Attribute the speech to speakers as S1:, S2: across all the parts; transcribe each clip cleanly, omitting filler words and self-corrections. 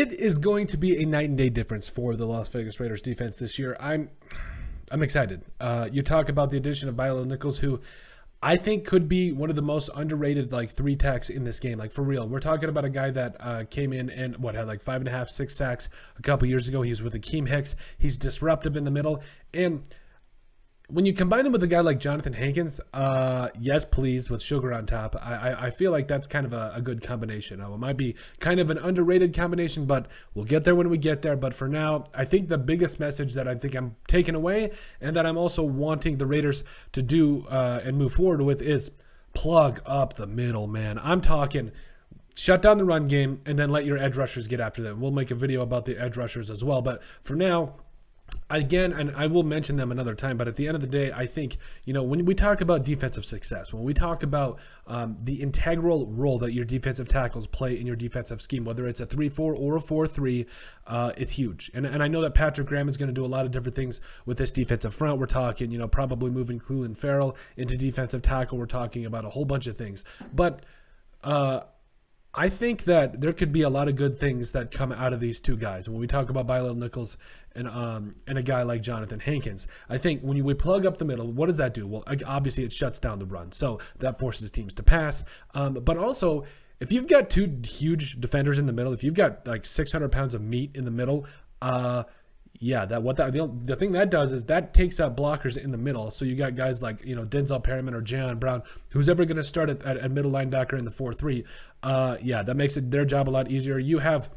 S1: It is going to be a night and day difference for the Las Vegas Raiders defense this year. I'm excited. You talk about the addition of Bilo Nichols, who I think could be one of the most underrated like three techs in this game. Like for real, we're talking about a guy that came in and had like 5.5, 6 sacks a couple years ago. He was with Akeem Hicks. He's disruptive in the middle, and when you combine him with a guy like Johnathan Hankins, yes, please, with sugar on top, I feel like that's kind of a good combination. It might be kind of an underrated combination, but we'll get there when we get there. But for now, I think the biggest message that I think I'm taking away and that I'm also wanting the Raiders to do and move forward with is plug up the middle, man. I'm talking shut down the run game and then let your edge rushers get after them. We'll make a video about the edge rushers as well. But for now, again, and I will mention them another time, but at the end of the day, I think, when we talk about defensive success, when we talk about the integral role that your defensive tackles play in your defensive scheme, whether it's a 3-4 or a 4-3, it's huge. And I know that Patrick Graham is going to do a lot of different things with this defensive front. We're talking, probably moving Cleveland Farrell into defensive tackle. We're talking about a whole bunch of things. But I think that there could be a lot of good things that come out of these two guys. When we talk about Bilo Nichols and a guy like Johnathan Hankins, I think when we plug up the middle, what does that do? Well, obviously it shuts down the run, so that forces teams to pass. But also, if you've got two huge defenders in the middle, if you've got like 600 pounds of meat in the middle, the thing that does is that takes out blockers in the middle. So you got guys like Denzel Perryman or Jayon Brown, who's ever going to start at middle linebacker in the 4-3. That makes their job a lot easier. You have,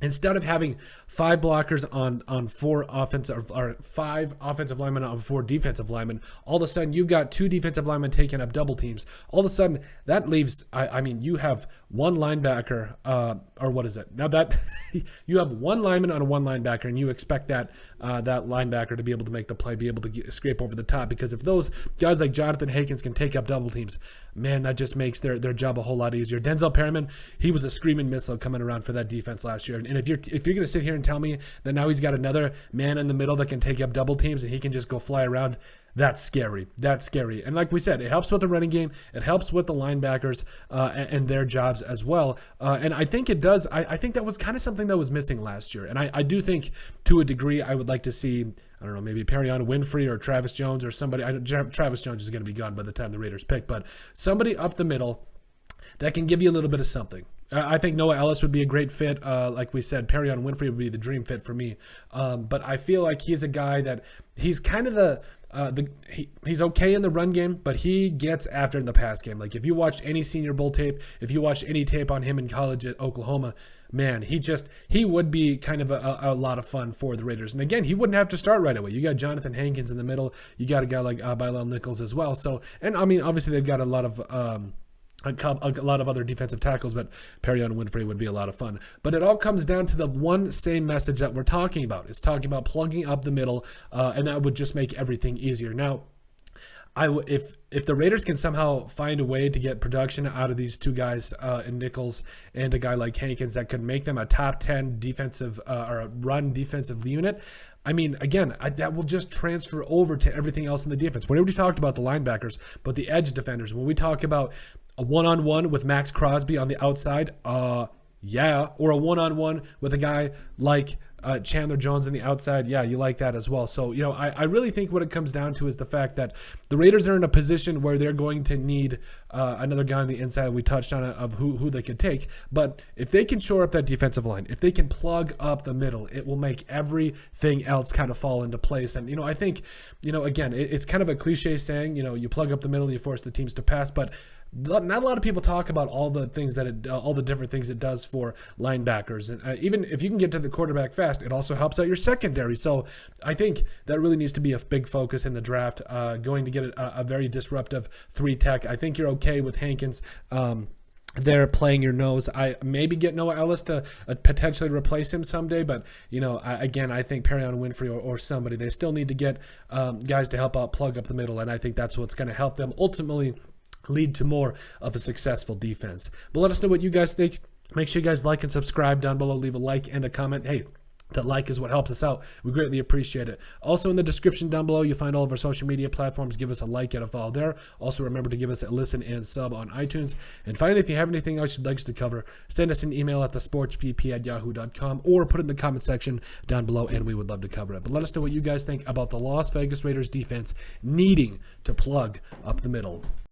S1: instead of having 5 blockers on 4 offensive or 5 offensive linemen on 4 defensive linemen, all of a sudden you've got 2 defensive linemen taking up double teams. All of a sudden that leaves, you have one linebacker, or what is it? Now that you have one lineman on a one linebacker, and you expect that linebacker to be able to make the play, be able to scrape over the top. Because if those guys like Johnathan Hankins can take up double teams, man, that just makes their job a whole lot easier. Denzel Perryman, he was a screaming missile coming around for that defense last year. And if you're going to sit here and tell me that now he's got another man in the middle that can take up double teams and he can just go fly around, that's scary. That's scary. And like we said, it helps with the running game. It helps with the linebackers and their jobs as well. And I think it does. I think that was kind of something that was missing last year. And I do think, to a degree, I would like to see, I don't know, maybe Perion Winfrey or Travis Jones or somebody. Travis Jones is going to be gone by the time the Raiders pick. But somebody up the middle that can give you a little bit of something. I think Noah Ellis would be a great fit. Like we said, Perion Winfrey would be the dream fit for me. But I feel like he's a guy that he's kind of he's okay in the run game, but he gets after in the pass game. Like if you watched any Senior Bowl tape, if you watched any tape on him in college at Oklahoma, man, he would be kind of a lot of fun for the Raiders. And again, he wouldn't have to start right away. You got Johnathan Hankins in the middle. You got a guy like Bilo Nichols as well. So, and obviously they've got a lot of other defensive tackles, but Perion Winfrey would be a lot of fun. But it all comes down to the one same message that we're talking about. It's talking about plugging up the middle, and that would just make everything easier. Now, if the Raiders can somehow find a way to get production out of these two guys, in Nichols and a guy like Hankins, that could make them a top 10 defensive or a run defensive unit, that will just transfer over to everything else in the defense. We already talked about the linebackers, but the edge defenders, when we talk about a one-on-one with Max Crosby on the outside, or a one-on-one with a guy like Chandler Jones on the outside, you like that as well. So, I really think what it comes down to is the fact that the Raiders are in a position where they're going to need another guy on the inside. We touched on it, of who they could take. But if they can shore up that defensive line, if they can plug up the middle, it will make everything else kind of fall into place. And, I think, again, it's kind of a cliche saying, you plug up the middle, you force the teams to pass, but not a lot of people talk about all the things all the different things it does for linebackers. And even if you can get to the quarterback fast, it also helps out your secondary. So I think that really needs to be a big focus in the draft, going to get a very disruptive 3-tech. I think you're okay with Hankins. They're playing your nose. I maybe get Noah Ellis to potentially replace him someday, but I think Perion Winfrey or somebody, they still need to get guys to help out plug up the middle, and I think that's what's going to help them ultimately lead to more of a successful defense. But let us know what you guys think. Make sure you guys like and subscribe down below. Leave a like and a comment. Hey, That like is what helps us out. We greatly appreciate it. Also, in the description down below, you'll find all of our social media platforms. Give us a like and a follow there. Also, remember to give us a listen and sub on iTunes. And finally, if you have anything else you'd like us to cover, send us an email at thesportspp@yahoo.com or put it in the comment section down below, and we would love to cover it. But let us know what you guys think about the Las Vegas Raiders defense needing to plug up the middle.